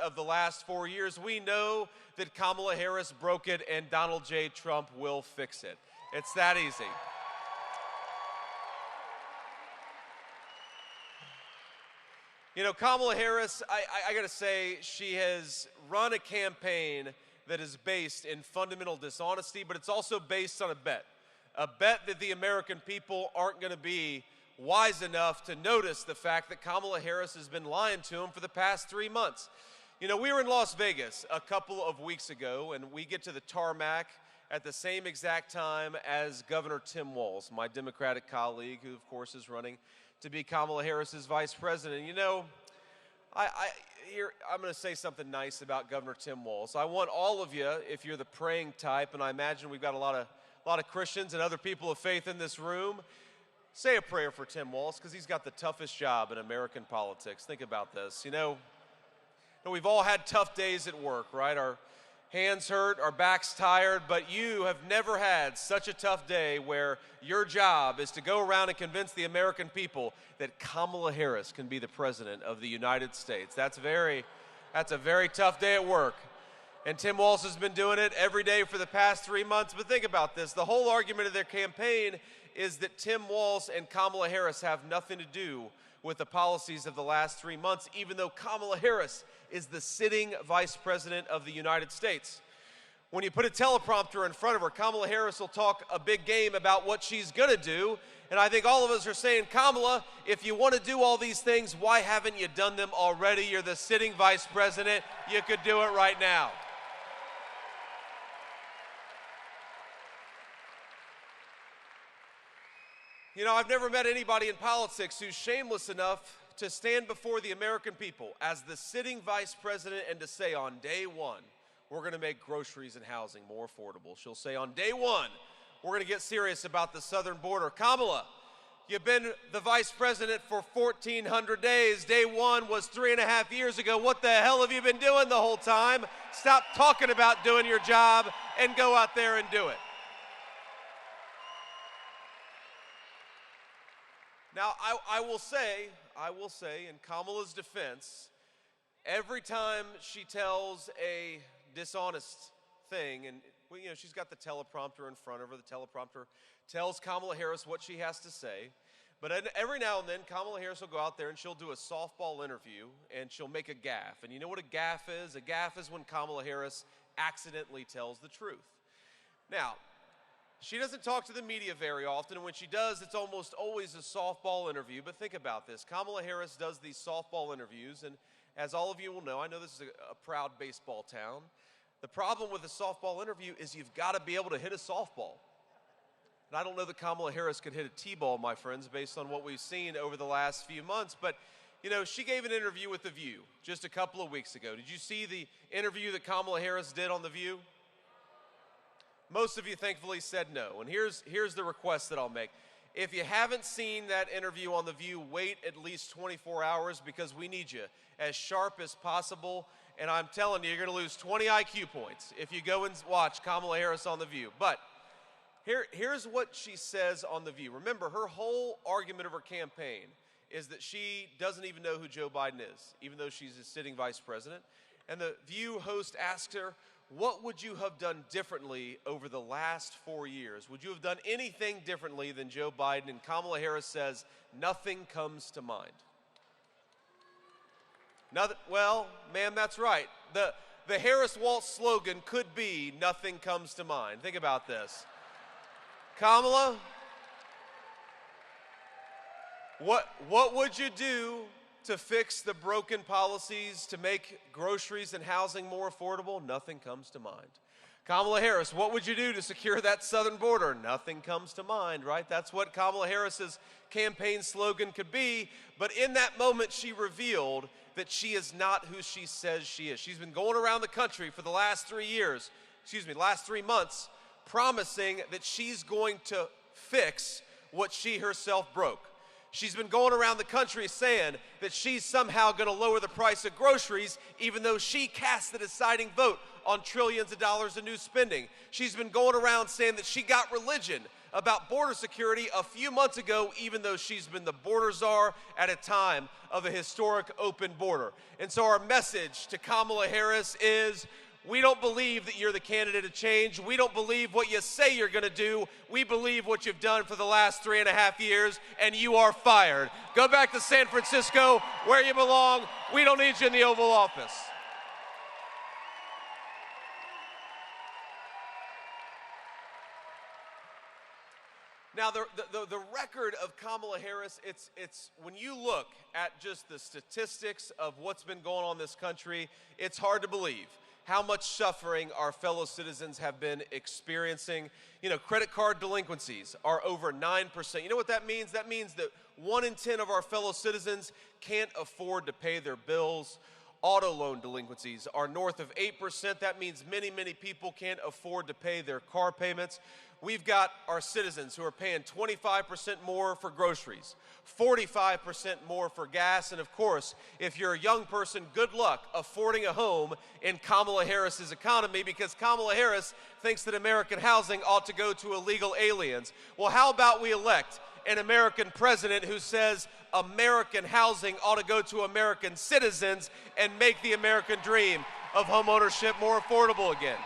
of the last 4 years, we know that Kamala Harris broke it and Donald J. Trump will fix it. It's that easy. You know, Kamala Harris, I got to say, she has run a campaign that is based in fundamental dishonesty, but it's also based on a bet that the American people aren't going to be wise enough to notice the fact that Kamala Harris has been lying to them for the past 3 months. You know, we were in Las Vegas a couple of weeks ago, and we get to the tarmac at the same exact time as Governor Tim Walz, my Democratic colleague, who, of course, is running to be Kamala Harris's vice president. You know, I'm going to say something nice about Governor Tim Walz. I want all of you, if you're the praying type, and I imagine we've got a lot of Christians and other people of faith in this room, say a prayer for Tim Walz, because he's got the toughest job in American politics. Think about this. You know, we've all had tough days at work, right? Our hands hurt, our backs tired, but you have never had such a tough day where your job is to go around and convince the American people that Kamala Harris can be the president of the United States. That's a very tough day at work. And Tim Walz has been doing it every day for the past 3 months. But think about this. The whole argument of their campaign is that Tim Walz and Kamala Harris have nothing to do with the policies of the last 3 months, even though Kamala Harris is the sitting vice president of the United States. When you put a teleprompter in front of her, Kamala Harris will talk a big game about what she's going to do. And I think all of us are saying, Kamala, if you want to do all these things, why haven't you done them already? You're the sitting vice president. You could do it right now. You know, I've never met anybody in politics who's shameless enough to stand before the American people as the sitting vice president and to say on day one, we're going to make groceries and housing more affordable. She'll say on day one, we're going to get serious about the southern border. Kamala, you've been the vice president for 1,400 days. Day one was 3.5 years ago. What the hell have you been doing the whole time? Stop talking about doing your job and go out there and do it. Now, I will say, in Kamala's defense, every time she tells a dishonest thing, and you know, she's got the teleprompter in front of her, the teleprompter tells Kamala Harris what she has to say, but every now and then, Kamala Harris will go out there and she'll do a softball interview, and she'll make a gaffe. And you know what a gaffe is? A gaffe is when Kamala Harris accidentally tells the truth. Now, she doesn't talk to the media very often, and when she does, it's almost always a softball interview. But think about this. Kamala Harris does these softball interviews, and as all of you will know, I know this is a proud baseball town. The problem with a softball interview is you've got to be able to hit a softball. And I don't know that Kamala Harris could hit a T-ball, my friends, based on what we've seen over the last few months. But, you know, she gave an interview with The View just a couple of weeks ago. Did you see the interview that Kamala Harris did on The View? Most of you thankfully said no, and here's the request that I'll make. If you haven't seen that interview on The View, wait at least 24 hours because we need you as sharp as possible, and I'm telling you, you're going to lose 20 IQ points if you go and watch Kamala Harris on The View. But here's what she says on The View. Remember, her whole argument of her campaign is that she doesn't even know who Joe Biden is, even though she's a sitting vice president. And The View host asks her, what would you have done differently over the last 4 years? Would you have done anything differently than Joe Biden? And Kamala Harris says, nothing comes to mind. Nothing, well, ma'am, that's right. The Harris-Walz slogan could be, nothing comes to mind. Think about this. Kamala, what would you do to fix the broken policies to make groceries and housing more affordable? Nothing comes to mind. Kamala Harris, what would you do to secure that southern border? Nothing comes to mind, right? That's what Kamala Harris's campaign slogan could be. But in that moment, she revealed that she is not who she says she is. She's been going around the country for the last 3 months, promising that she's going to fix what she herself broke. She's been going around the country saying that she's somehow going to lower the price of groceries, even though she cast the deciding vote on trillions of dollars in new spending. She's been going around saying that she got religion about border security a few months ago, even though she's been the border czar at a time of a historic open border. And so our message to Kamala Harris is, we don't believe that you're the candidate of change. We don't believe what you say you're going to do. We believe what you've done for the last 3.5 years, and you are fired. Go back to San Francisco, where you belong. We don't need you in the Oval Office. Now, the record of Kamala Harris, it's when you look at just the statistics of what's been going on in this country, it's hard to believe how much suffering our fellow citizens have been experiencing. You know, credit card delinquencies are over 9%. You know what that means? That means that 1 in 10 of our fellow citizens can't afford to pay their bills. Auto loan delinquencies are north of 8%. That means many, many people can't afford to pay their car payments. We've got our citizens who are paying 25% more for groceries, 45% more for gas, and of course, if you're a young person, good luck affording a home in Kamala Harris's economy, because Kamala Harris thinks that American housing ought to go to illegal aliens. Well, how about we elect an American president who says American housing ought to go to American citizens and make the American dream of homeownership more affordable again?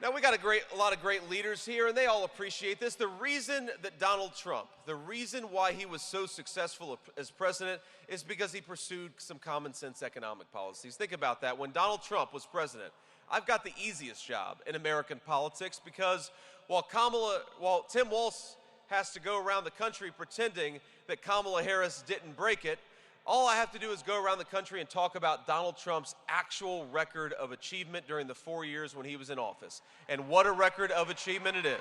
Now, we got a lot of great leaders here, and they all appreciate this. The reason that Donald Trump, the reason why he was so successful as president is because he pursued some common sense economic policies. Think about that. When Donald Trump was president, I've got the easiest job in American politics, because while Tim Walz has to go around the country pretending that Kamala Harris didn't break it, all I have to do is go around the country and talk about Donald Trump's actual record of achievement during the 4 years when he was in office. And what a record of achievement it is.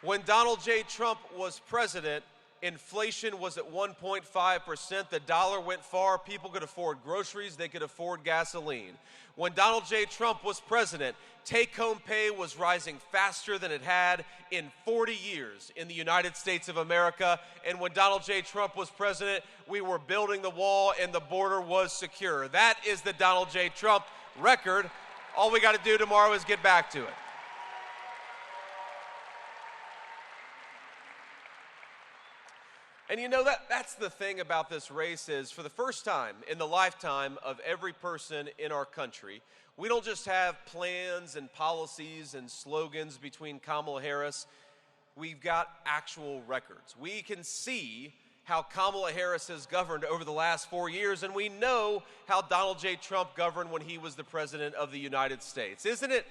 When Donald J. Trump was president, inflation was at 1.5%. The dollar went far. People could afford groceries. They could afford gasoline. When Donald J. Trump was president, take-home pay was rising faster than it had in 40 years in the United States of America. And when Donald J. Trump was president, we were building the wall and the border was secure. That is the Donald J. Trump record. All we got to do tomorrow is get back to it. And you know, that's the thing about this race is, for the first time in the lifetime of every person in our country, we don't just have plans and policies and slogans between Kamala Harris. We've got actual records. We can see how Kamala Harris has governed over the last 4 years, and we know how Donald J. Trump governed when he was the president of the United States. Isn't it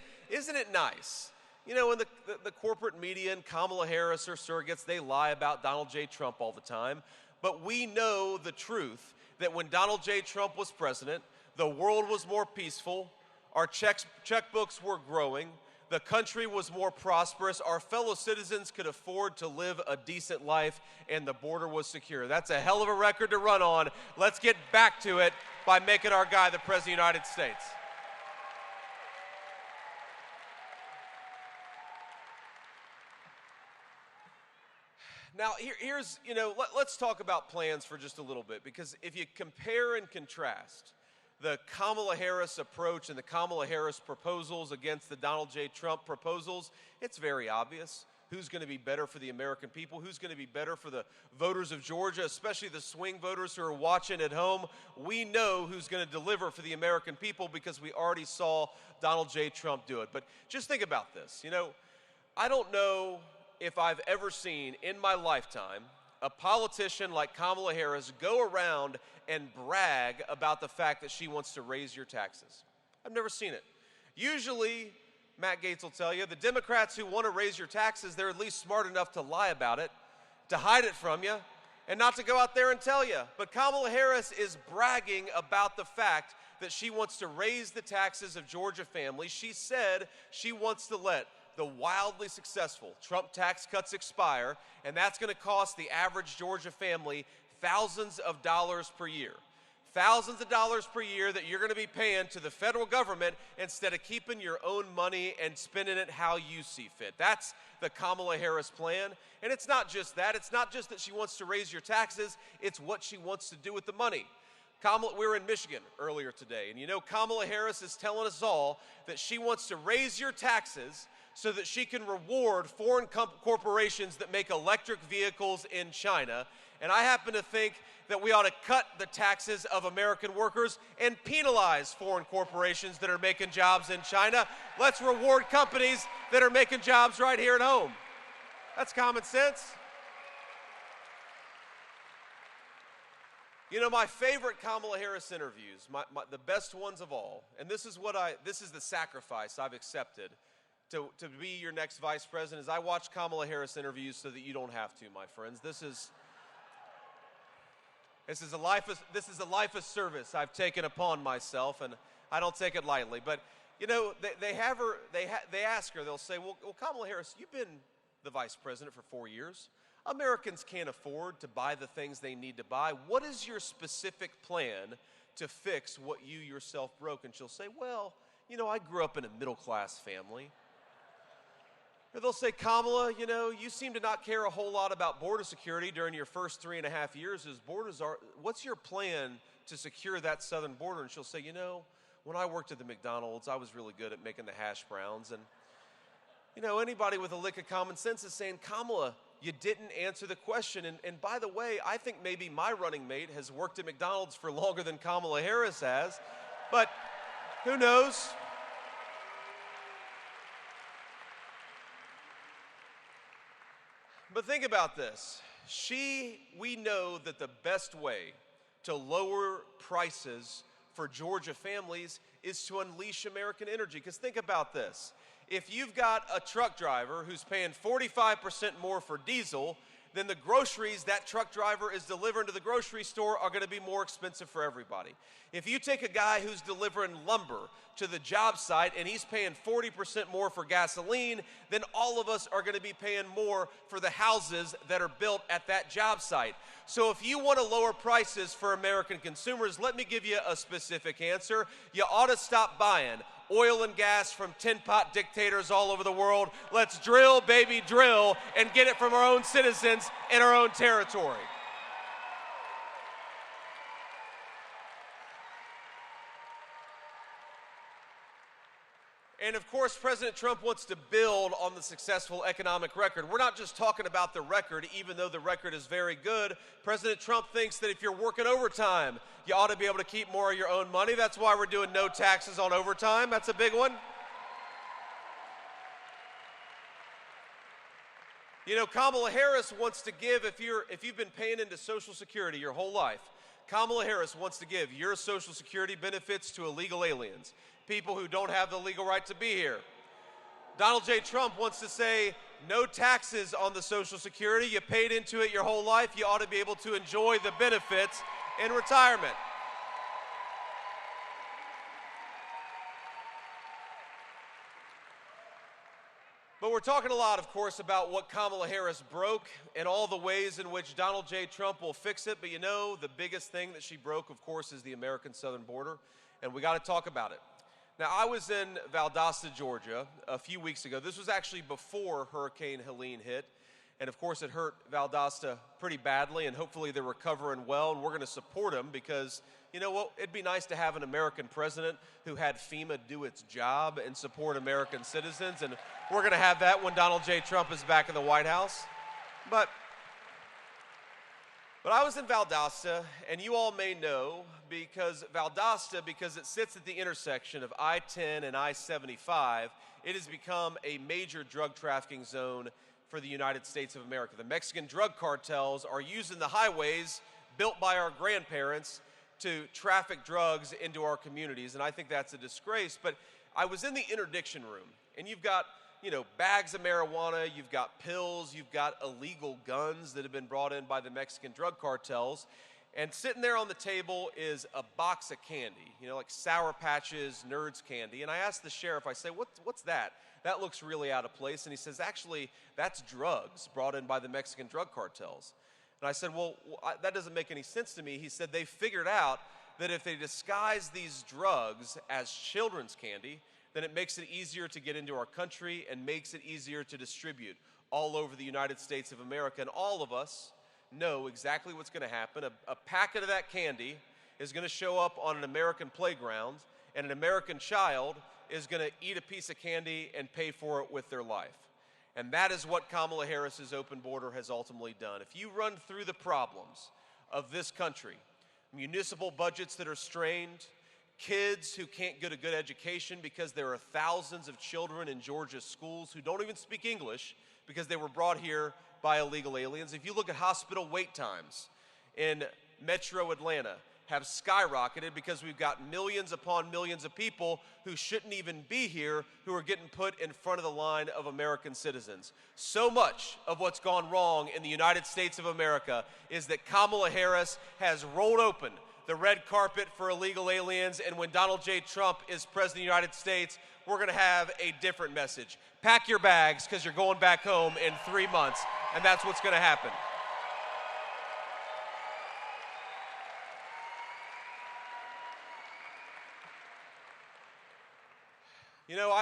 nice? You know, in the corporate media and Kamala Harris or surrogates, they lie about Donald J. Trump all the time. But we know the truth, that when Donald J. Trump was president, the world was more peaceful, our checkbooks were growing, the country was more prosperous, our fellow citizens could afford to live a decent life, and the border was secure. That's a hell of a record to run on. Let's get back to it by making our guy the President of the United States. Now, here's, let's talk about plans for just a little bit, because if you compare and contrast the Kamala Harris approach and the Kamala Harris proposals against the Donald J. Trump proposals, it's very obvious who's going to be better for the American people, who's going to be better for the voters of Georgia, especially the swing voters who are watching at home. We know who's going to deliver for the American people because we already saw Donald J. Trump do it. But just think about this. I don't know if I've ever seen in my lifetime a politician like Kamala Harris go around and brag about the fact that she wants to raise your taxes. I've never seen it. Usually, Matt Gaetz will tell you, the Democrats who want to raise your taxes, they're at least smart enough to lie about it, to hide it from you, and not to go out there and tell you. But Kamala Harris is bragging about the fact that she wants to raise the taxes of Georgia families. She said she wants to let the wildly successful Trump tax cuts expire, and that's going to cost the average Georgia family thousands of dollars per year. thousands of dollars per year that you're going to be paying to the federal government instead of keeping your own money and spending it how you see fit. That's the Kamala Harris plan. And it's not just that. It's not just that she wants to raise your taxes. It's what she wants to do with the money. We were in Michigan earlier today, and you know Kamala Harris is telling us all that she wants to raise your taxes so that she can reward foreign corporations that make electric vehicles in China. And I happen to think that we ought to cut the taxes of American workers and penalize foreign corporations that are making jobs in China. Let's reward companies that are making jobs right here at home. That's common sense. You know, my favorite Kamala Harris interviews, the best ones of all, and this is the sacrifice I've accepted to be your next vice president, is I watch Kamala Harris interviews so that you don't have to, my friends. This is a life of service I've taken upon myself, and I don't take it lightly. But you know, they ask her, they'll say, well, Kamala Harris, you've been the vice president for 4 years. Americans can't afford to buy the things they need to buy. What is your specific plan to fix what you yourself broke? And she'll say, well, you know, I grew up in a middle-class family. Or they'll say, Kamala, you know, you seem to not care a whole lot about border security during your first 3.5 years as borders are. What's your plan to secure that southern border? And she'll say, you know, when I worked at the McDonald's, I was really good at making the hash browns. And, you know, anybody with a lick of common sense is saying, Kamala, you didn't answer the question. And by the way, I think maybe my running mate has worked at McDonald's for longer than Kamala Harris has. But who knows? But think about this. We know that the best way to lower prices for Georgia families is to unleash American energy. Because think about this. If you've got a truck driver who's paying 45% more for diesel, then the groceries that truck driver is delivering to the grocery store are going to be more expensive for everybody. If you take a guy who's delivering lumber to the job site and he's paying 40% more for gasoline, then all of us are going to be paying more for the houses that are built at that job site. So if you want to lower prices for American consumers, let me give you a specific answer. You ought to stop buying oil and gas from tin-pot dictators all over the world. Let's drill, baby, drill, and get it from our own citizens in our own territory. And of course, President Trump wants to build on the successful economic record. We're not just talking about the record, even though the record is very good. President Trump thinks that if you're working overtime, you ought to be able to keep more of your own money. That's why we're doing no taxes on overtime. That's a big one. You know, Kamala Harris wants to give, if you've been paying into Social Security your whole life, Kamala Harris wants to give your Social Security benefits to illegal aliens, people who don't have the legal right to be here. Donald J. Trump wants to say no taxes on the Social Security. You paid into it your whole life. You ought to be able to enjoy the benefits in retirement. But we're talking a lot, of course, about what Kamala Harris broke and all the ways in which Donald J. Trump will fix it. But you know, the biggest thing that she broke, of course, is the American southern border. And we got to talk about it. Now, I was in Valdosta, Georgia, a few weeks ago. This was actually before Hurricane Helene hit. And, of course, it hurt Valdosta pretty badly, and hopefully they're recovering well, and we're going to support them because, you know what, it'd be nice to have an American president who had FEMA do its job and support American citizens, and we're going to have that when Donald J. Trump is back in the White House. But I was in Valdosta, and you all may know, because it sits at the intersection of I-10 and I-75, it has become a major drug trafficking zone for the United States of America. The Mexican drug cartels are using the highways built by our grandparents to traffic drugs into our communities, and I think that's a disgrace. But I was in the interdiction room, and you've got, you know, bags of marijuana, you've got pills, you've got illegal guns that have been brought in by the Mexican drug cartels, and sitting there on the table is a box of candy, you know, like Sour Patches, Nerds candy. And I asked the sheriff, I say, what's that? That looks really out of place. And he says, actually, that's drugs brought in by the Mexican drug cartels. And I said, well, that doesn't make any sense to me. He said, they figured out that if they disguise these drugs as children's candy, then it makes it easier to get into our country and makes it easier to distribute all over the United States of America. And all of us know exactly what's going to happen. A packet of that candy is going to show up on an American playground, and an American child is going to eat a piece of candy and pay for it with their life. And that is what Kamala Harris's open border has ultimately done. If you run through the problems of this country, municipal budgets that are strained, kids who can't get a good education because there are thousands of children in Georgia's schools who don't even speak English because they were brought here by illegal aliens. If you look at hospital wait times in metro Atlanta, have skyrocketed because we've got millions upon millions of people who shouldn't even be here who are getting put in front of the line of American citizens. So much of what's gone wrong in the United States of America is that Kamala Harris has rolled open the red carpet for illegal aliens, and when Donald J. Trump is president of the United States, we're going to have a different message. Pack your bags because you're going back home in 3 months, and that's what's going to happen. You know,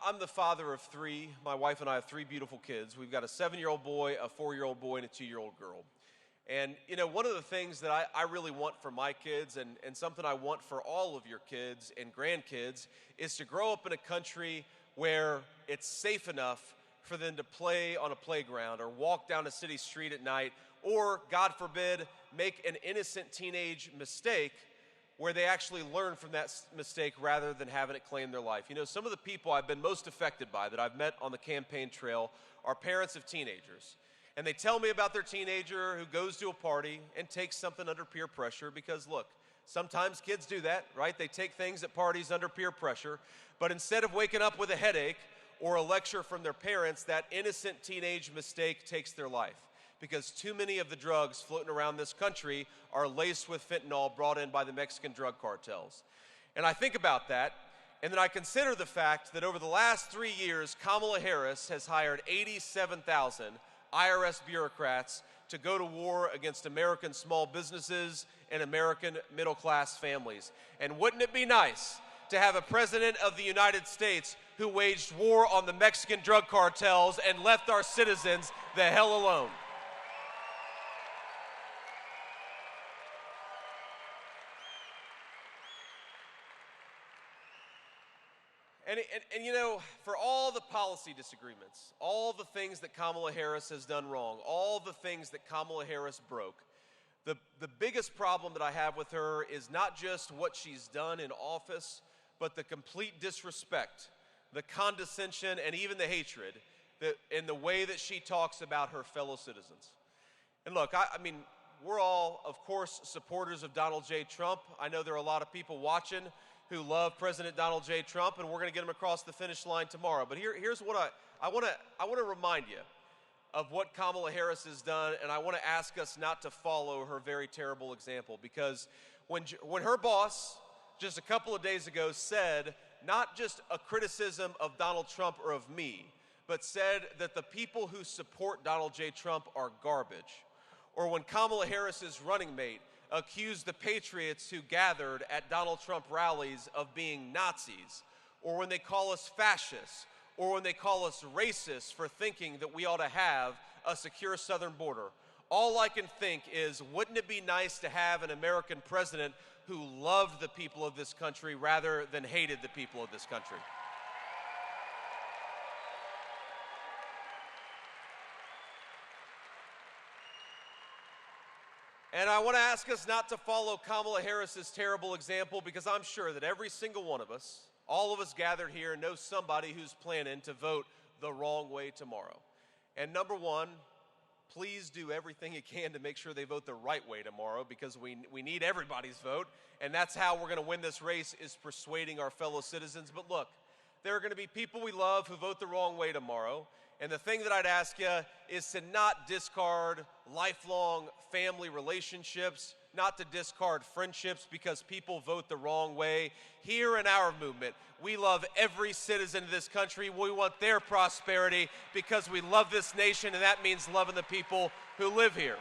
I'm the father of three. My wife and I have three beautiful kids. We've got a 7-year-old boy, a 4-year-old boy, and a 2-year-old girl. And, you know, one of the things that I really want for my kids and something I want for all of your kids and grandkids is to grow up in a country where it's safe enough for them to play on a playground or walk down a city street at night or, God forbid, make an innocent teenage mistake where they actually learn from that mistake rather than having it claim their life. You know, some of the people I've been most affected by that I've met on the campaign trail are parents of teenagers. And they tell me about their teenager who goes to a party and takes something under peer pressure because, look, sometimes kids do that, right? They take things at parties under peer pressure. But instead of waking up with a headache or a lecture from their parents, that innocent teenage mistake takes their life. Because too many of the drugs floating around this country are laced with fentanyl brought in by the Mexican drug cartels. And I think about that, and then I consider the fact that over the last 3 years, Kamala Harris has hired 87,000 IRS bureaucrats to go to war against American small businesses and American middle-class families. And wouldn't it be nice to have a president of the United States who waged war on the Mexican drug cartels and left our citizens the hell alone? And you know, for all the policy disagreements, all the things that Kamala Harris has done wrong, all the things that Kamala Harris broke, the biggest problem that I have with her is not just what she's done in office, but the complete disrespect, the condescension, and even the hatred in the way that she talks about her fellow citizens. And look, I mean, we're all, of course, supporters of Donald J. Trump. I know there are a lot of people watching who love President Donald J. Trump, and we're going to get him across the finish line tomorrow. But here's what I want to remind you of what Kamala Harris has done, and I want to ask us not to follow her very terrible example. Because when her boss, just a couple of days ago, said not just a criticism of Donald Trump or of me, but said that the people who support Donald J. Trump are garbage, or when Kamala Harris's running mate accused the patriots who gathered at Donald Trump rallies of being Nazis, or when they call us fascists, or when they call us racist for thinking that we ought to have a secure southern border. All I can think is, wouldn't it be nice to have an American president who loved the people of this country rather than hated the people of this country? And I want to ask us not to follow Kamala Harris's terrible example, because I'm sure that every single one of us, all of us gathered here, know somebody who's planning to vote the wrong way tomorrow. And number one, please do everything you can to make sure they vote the right way tomorrow, because we need everybody's vote. And that's how we're going to win this race, is persuading our fellow citizens. But look, there are going to be people we love who vote the wrong way tomorrow. And the thing that I'd ask you is to not discard lifelong family relationships, not to discard friendships because people vote the wrong way. Here in our movement, we love every citizen of this country. We want their prosperity because we love this nation, and that means loving the people who live here.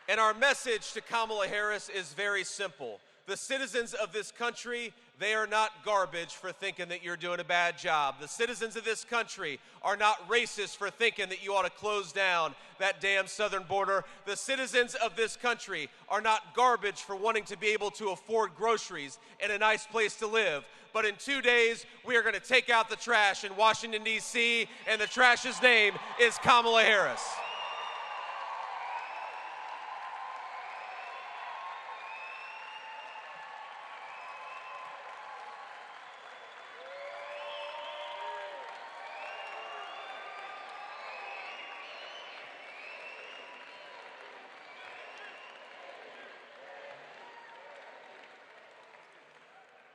And our message to Kamala Harris is very simple. The citizens of this country, they are not garbage for thinking that you're doing a bad job. The citizens of this country are not racist for thinking that you ought to close down that damn southern border. The citizens of this country are not garbage for wanting to be able to afford groceries and a nice place to live. But in 2 days, we are going to take out the trash in Washington, D.C., and the trash's name is Kamala Harris.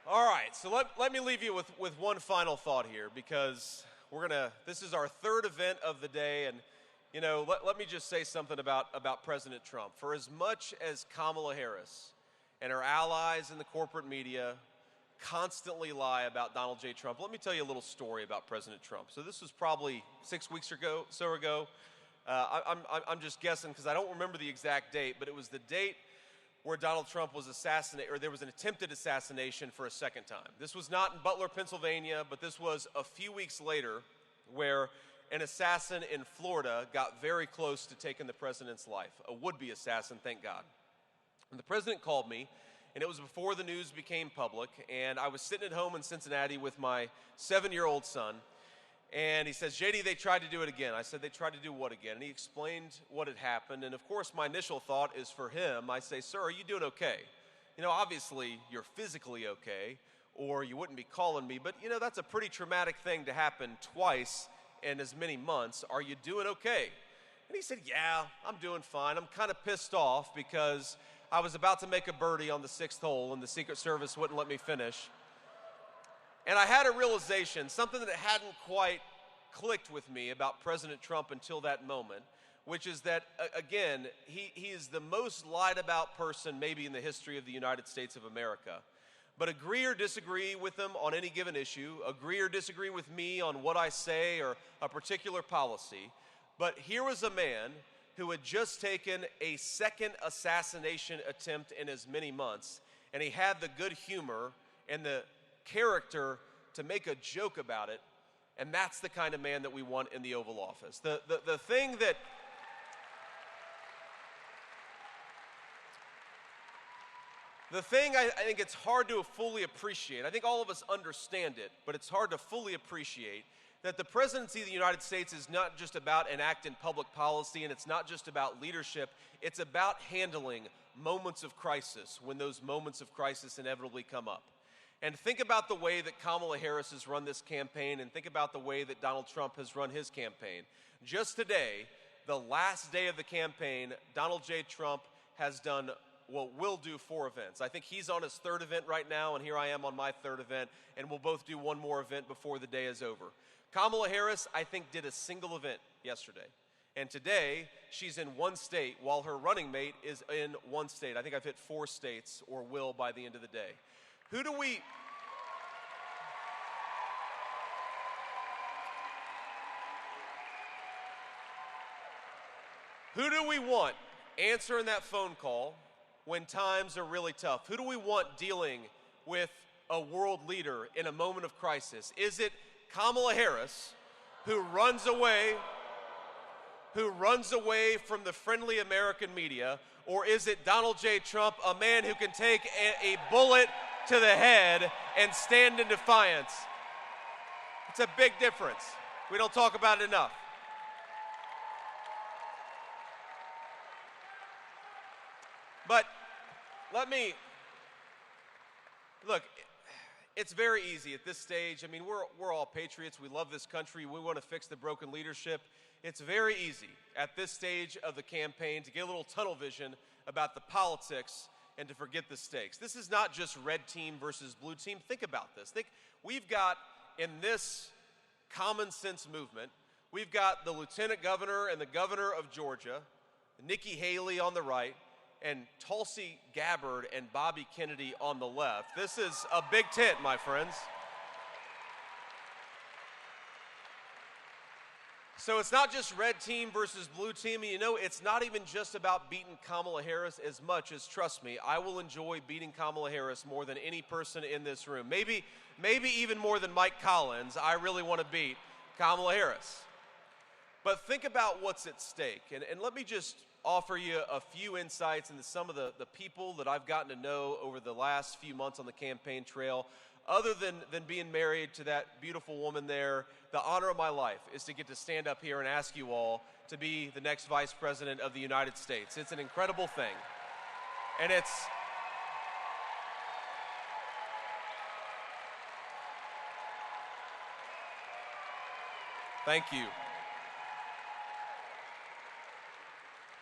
All right, so let me leave you with one final thought here, because this is our third event of the day, and let me just say something about President Trump. For as much as Kamala Harris and her allies in the corporate media constantly lie about Donald J. Trump, let me tell you a little story about President Trump. So this was probably 6 weeks ago. I'm just guessing because I don't remember the exact date, but it was the date where Donald Trump was assassinated, or there was an attempted assassination for a second time. This was not in Butler, Pennsylvania, but this was a few weeks later, where an assassin in Florida got very close to taking the president's life, a would-be assassin, thank God. And the president called me, and it was before the news became public, and I was sitting at home in Cincinnati with my 7-year-old son, and he says, "JD, they tried to do it again." I said, "They tried to do what again?" And he explained what had happened. And of course, my initial thought is for him. I say, "Sir, are you doing okay? Obviously you're physically okay, or you wouldn't be calling me. But that's a pretty traumatic thing to happen twice in as many months. Are you doing okay?" And he said, "Yeah, I'm doing fine. I'm kind of pissed off because I was about to make a birdie on the 6th hole and the Secret Service wouldn't let me finish." And I had a realization, something that hadn't quite clicked with me about President Trump until that moment, which is that, again, he is the most lied about person maybe in the history of the United States of America. But agree or disagree with him on any given issue, agree or disagree with me on what I say or a particular policy, but here was a man who had just taken a second assassination attempt in as many months, and he had the good humor and the character to make a joke about it, and that's the kind of man that we want in the Oval Office. The thing I think it's hard to fully appreciate, I think all of us understand it, but it's hard to fully appreciate that the presidency of the United States is not just about enacting public policy, and it's not just about leadership, it's about handling moments of crisis when those moments of crisis inevitably come up. And think about the way that Kamala Harris has run this campaign, and think about the way that Donald Trump has run his campaign. Just today, the last day of the campaign, Donald J. Trump has done, will do 4 events. I think he's on his 3rd event right now, and here I am on my 3rd event, and we'll both do one more event before the day is over. Kamala Harris, I think, did a single event yesterday. And today, she's in 1 state, while her running mate is in 1 state. I think I've hit 4 states, or will by the end of the day. Who do we want answering that phone call when times are really tough? Who do we want dealing with a world leader in a moment of crisis? Is it Kamala Harris, who runs away from the friendly American media, or is it Donald J. Trump, a man who can take a bullet to the head and stand in defiance? It's a big difference. We don't talk about it enough. But look, it's very easy at this stage. I mean, we're all patriots. We love this country. We want to fix the broken leadership. It's very easy at this stage of the campaign to get a little tunnel vision about the politics and to forget the stakes. This is not just red team versus blue team. Think about this. We've got, in this common sense movement, we've got the lieutenant governor and the governor of Georgia, Nikki Haley on the right, and Tulsi Gabbard and Bobby Kennedy on the left. This is a big tent, my friends. So it's not just red team versus blue team. And you know, it's not even just about beating Kamala Harris as much as, trust me, I will enjoy beating Kamala Harris more than any person in this room. Maybe even more than Mike Collins. I really want to beat Kamala Harris. But think about what's at stake. And let me just offer you a few insights into some of the people that I've gotten to know over the last few months on the campaign trail. Other than being married to that beautiful woman there, the honor of my life is to get to stand up here and ask you all to be the next Vice President of the United States. It's an incredible thing. And thank you.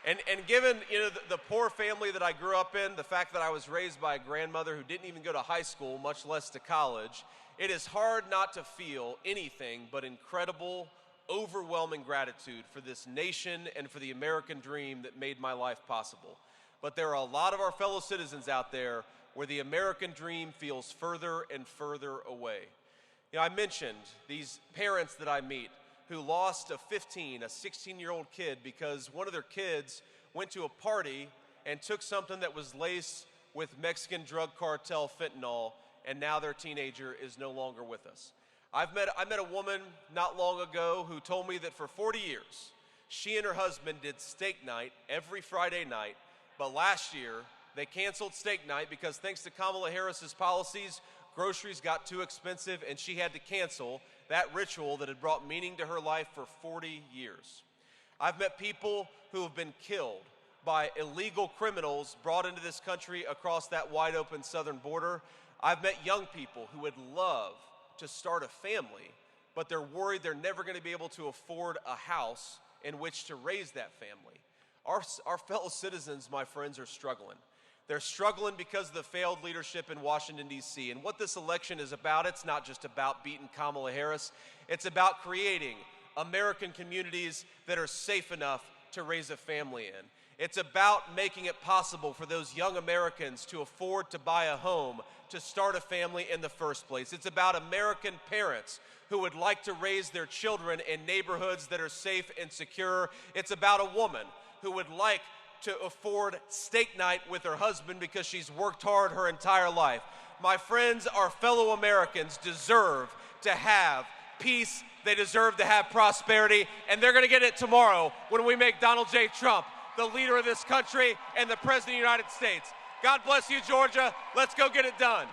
And given, you know, the poor family that I grew up in, the fact that I was raised by a grandmother who didn't even go to high school, much less to college, it is hard not to feel anything but incredible, overwhelming gratitude for this nation and for the American dream that made my life possible. But there are a lot of our fellow citizens out there where the American dream feels further and further away. You know, I mentioned these parents that I meet who lost a 16-year-old kid because one of their kids went to a party and took something that was laced with Mexican drug cartel fentanyl, and now their teenager is no longer with us. I met a woman not long ago who told me that for 40 years, she and her husband did steak night every Friday night, but last year they canceled steak night because thanks to Kamala Harris's policies, groceries got too expensive and she had to cancel that ritual that had brought meaning to her life for 40 years. I've met people who have been killed by illegal criminals brought into this country across that wide open southern border. I've met young people who would love to start a family, but they're worried they're never going to be able to afford a house in which to raise that family. Our fellow citizens, my friends, are struggling. They're struggling because of the failed leadership in Washington, D.C. And what this election is about, it's not just about beating Kamala Harris. It's about creating American communities that are safe enough to raise a family in. It's about making it possible for those young Americans to afford to buy a home, to start a family in the first place. It's about American parents who would like to raise their children in neighborhoods that are safe and secure. It's about a woman who would like to afford steak night with her husband because she's worked hard her entire life. My friends, our fellow Americans deserve to have peace. They deserve to have prosperity, and they're going to get it tomorrow when we make Donald J. Trump the leader of this country and the President of the United States. God bless you, Georgia. Let's go get it done.